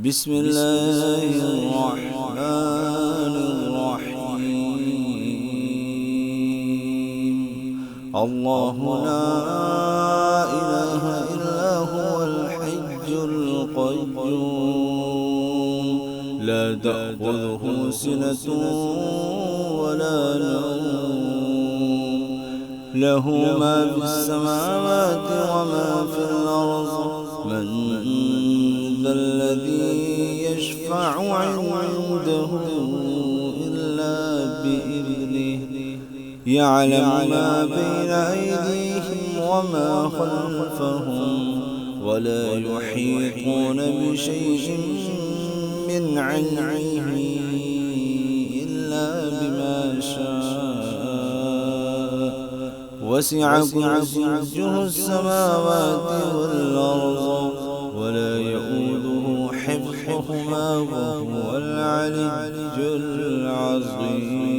بسم الله الرحمن الرحيم. الله لا إله إلا هو الحي القيوم، لا تأخذه سنة ولا نوم، له ما في السماوات وما في الأرض. من ذا الذي يشفع عنده إلا بإذنه، يعلم ما بين أيديهم وما خلفهم، ولا يحيطون بشيء من علمه إلا بما شاء. وسع كرسيه السماوات والأرض، ولا يؤوده حفظهما وهو العلي العظيم.